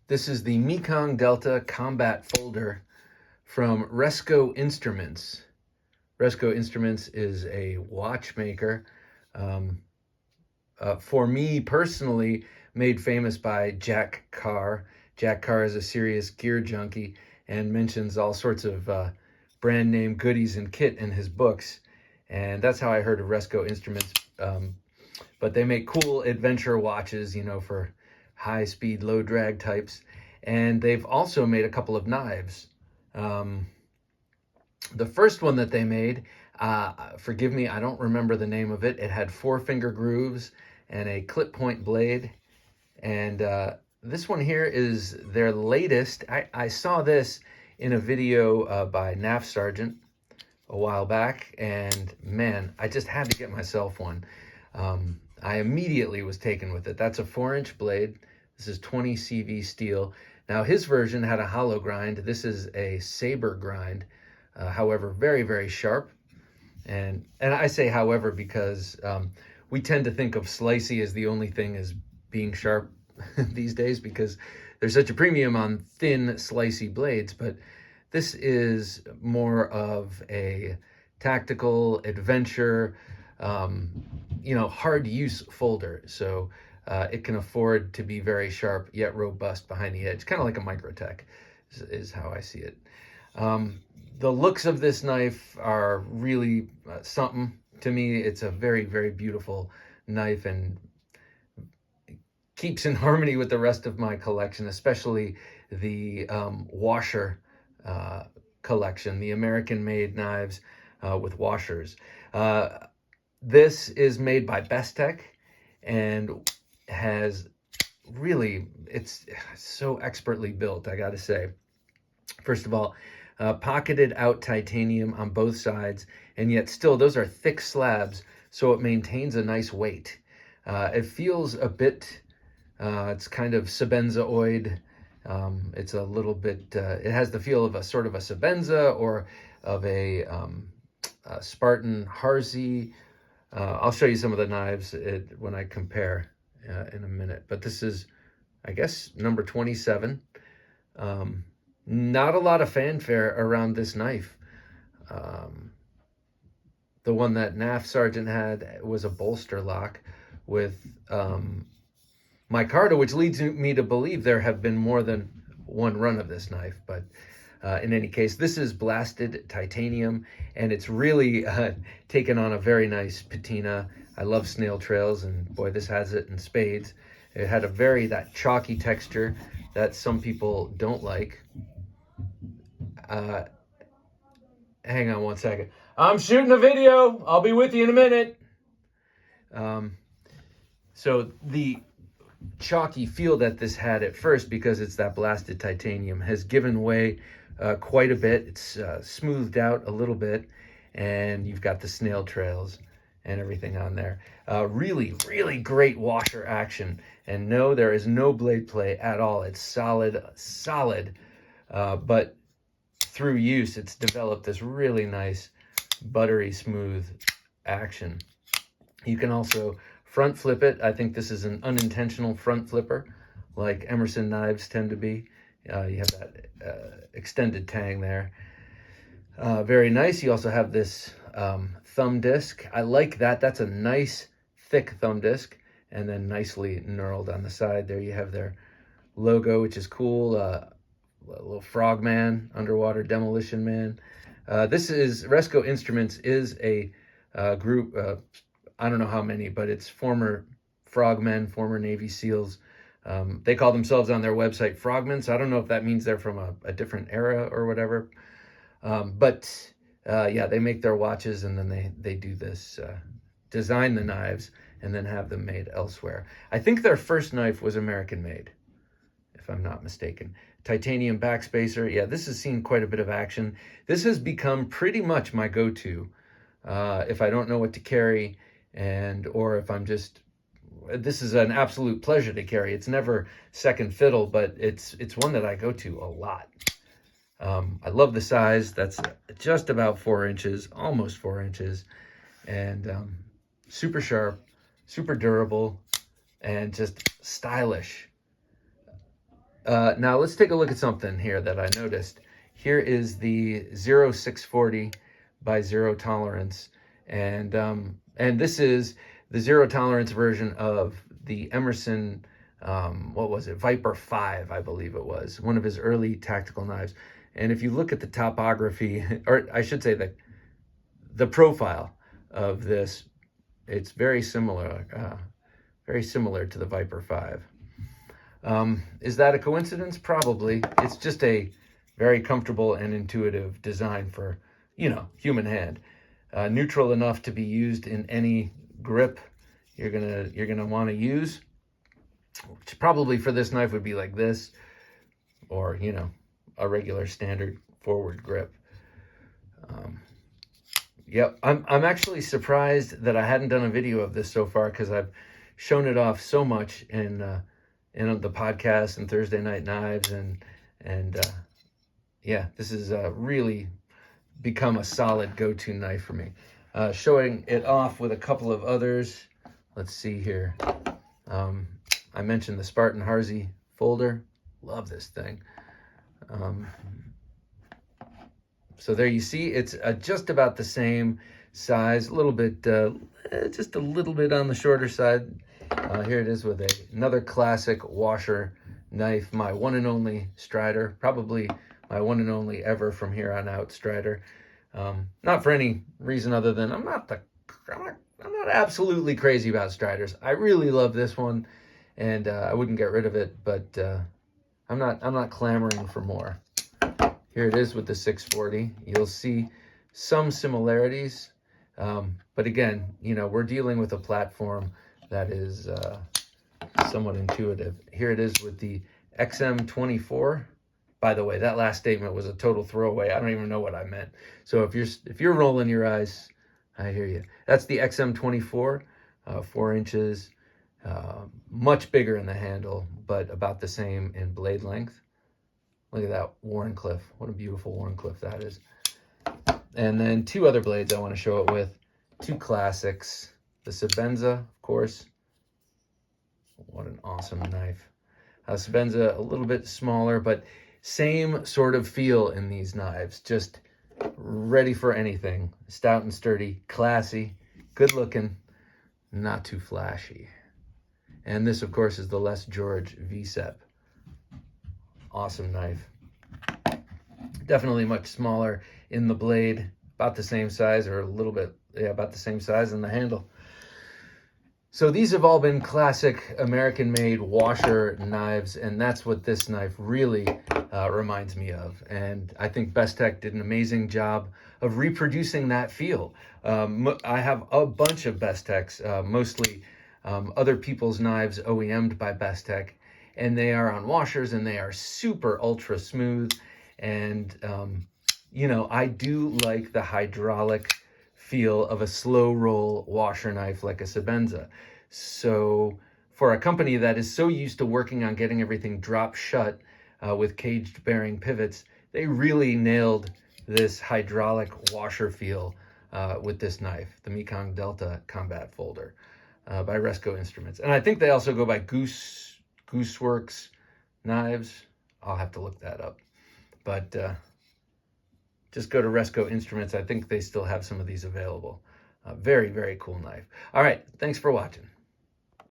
This is the Mekong Delta Combat Folder from Resco Instruments. Resco Instruments is a watchmaker. For me personally, made famous by Jack Carr. Jack Carr is a serious gear junkie and mentions all sorts of brand name goodies and kit in his books. And that's how I heard of Resco Instruments. But they make cool adventure watches, you know, for high speed, low drag types. And they've also made a couple of knives. The first one that they made, forgive me, I don't remember the name of it. It had 4-finger grooves and a clip point blade. And this one here is their latest. I saw this in a video by NAF Sergeant a while back, and man, I just had to get myself one. I immediately was taken with it. That's a 4-inch blade. This is 20 CV steel. Now his version had a hollow grind. This is a saber grind. However, very, very sharp. And I say however because we tend to think of slicey as the only thing as being sharp these days because there's such a premium on thin, slicey blades. But this is more of a tactical adventure, hard use folder. So it can afford to be very sharp yet robust behind the edge, kind of like a Microtech is how I see it. The looks of this knife are really something to me. It's a very, very beautiful knife and keeps in harmony with the rest of my collection, especially the washer collection, the American-made knives with washers. This is made by Bestech and has really, it's so expertly built, I gotta say. First of all, pocketed out titanium on both sides, and yet still those are thick slabs, so it maintains a nice weight. It feels a bit, it's kind of Sebenza-oid. It's a little bit, it has the feel of a sort of a Sebenza or of a Spartan Harsey. I'll show you some of the knives when I compare in a minute. But this is, I guess, number 27. Not a lot of fanfare around this knife. The one that NAF Sergeant had was a bolster lock with micarta, which leads me to believe there have been more than one run of this knife. But in any case, this is blasted titanium, and it's really taken on a very nice patina. I love snail trails, and boy, this has it in spades. It had that chalky texture that some people don't like. Hang on one second. I'm shooting a video. I'll be with you in a minute. So the chalky feel that this had at first, because it's that blasted titanium, has given way quite a bit. It's smoothed out a little bit, and you've got the snail trails and everything on there. Really, really great washer action. And no, there is no blade play at all. It's solid, but through use, it's developed this really nice, buttery smooth action. You can also front flip it. I think this is an unintentional front flipper, like Emerson knives tend to be. You have that extended tang there. Very nice. You also have this thumb disc. I like that. That's a nice, thick thumb disc, and then nicely knurled on the side. There you have their logo, which is cool. A little frogman, underwater demolition man. This is Resco Instruments is a group. I don't know how many, but it's former frogmen, former Navy SEALs. They call themselves on their website frogmen, so I don't know if that means they're from a different era or whatever. But yeah, they make their watches, and then they do this, design the knives, and then have them made elsewhere. I think their first knife was American made, if I'm not mistaken. Titanium backspacer. Yeah, this has seen quite a bit of action. This has become pretty much my go-to if I don't know what to carry, or if I'm just, this is an absolute pleasure to carry. It's never second fiddle, but it's one that I go to a lot. I love the size. That's just about 4 inches, almost 4 inches, and super sharp, super durable, and just stylish. Now let's take a look at something here that I noticed. Here is the 0640 by Zero Tolerance, and this is the zero tolerance version of the Emerson, what was it, Viper 5, I believe it was, one of his early tactical knives. And if you look at the topography, or I should say the profile of this, it's very similar to the Viper 5. Is that a coincidence? Probably. It's just a very comfortable and intuitive design for, human hand. Neutral enough to be used in any grip you're gonna want to use, which probably for this knife would be like this, or a regular standard forward grip. Yep, I'm actually surprised that I hadn't done a video of this so far, because I've shown it off so much in the podcast and Thursday Night Knives, and yeah, this has really become a solid go-to knife for me. Showing it off with a couple of others. Let's see here. I mentioned the Spartan Harsey Folder. Love this thing. So there you see, it's just about the same size, a little bit, just a little bit on the shorter side. Here it is with another classic washer knife, my one and only Strider, probably my one and only ever from here on out Strider. Not for any reason other than I'm not absolutely crazy about Striders. I really love this one, and I wouldn't get rid of it, but I'm not clamoring for more. Here it is with the 640. You'll see some similarities, but again, we're dealing with a platform that is somewhat intuitive. Here it is with the XM24. By the way, that last statement was a total throwaway. I don't even know what I meant. So if you're rolling your eyes, I hear you. That's the XM24, 4 inches, much bigger in the handle, but about the same in blade length. Look at that Wharncliffe. What a beautiful Wharncliffe that is. And then 2 other blades I want to show it with. 2 classics. The Sebenza, of course. What an awesome knife. Sebenza, a little bit smaller, but same sort of feel in these knives. Just ready for anything. Stout and sturdy, classy, good looking, not too flashy. And this, of course, is the Les George V-Sep. Awesome knife. Definitely much smaller in the blade, about the same size, or a little bit, yeah, about the same size in the handle. So these have all been classic American-made washer knives, and that's what this knife really reminds me of. And I think Bestech did an amazing job of reproducing that feel. I have a bunch of Bestechs, mostly other people's knives OEM'd by Bestech, and they are on washers, and they are super ultra smooth. And, I do like the hydraulic feel of a slow roll washer knife like a Sebenza. So for a company that is so used to working on getting everything drop shut with caged bearing pivots, they really nailed this hydraulic washer feel with this knife, the Mekong Delta Combat Folder by Resco Instruments. And I think they also go by GooseWorks knives. I'll have to look that up. But just go to Resco Instruments. I think they still have some of these available. Very, very cool knife. All right. Thanks for watching.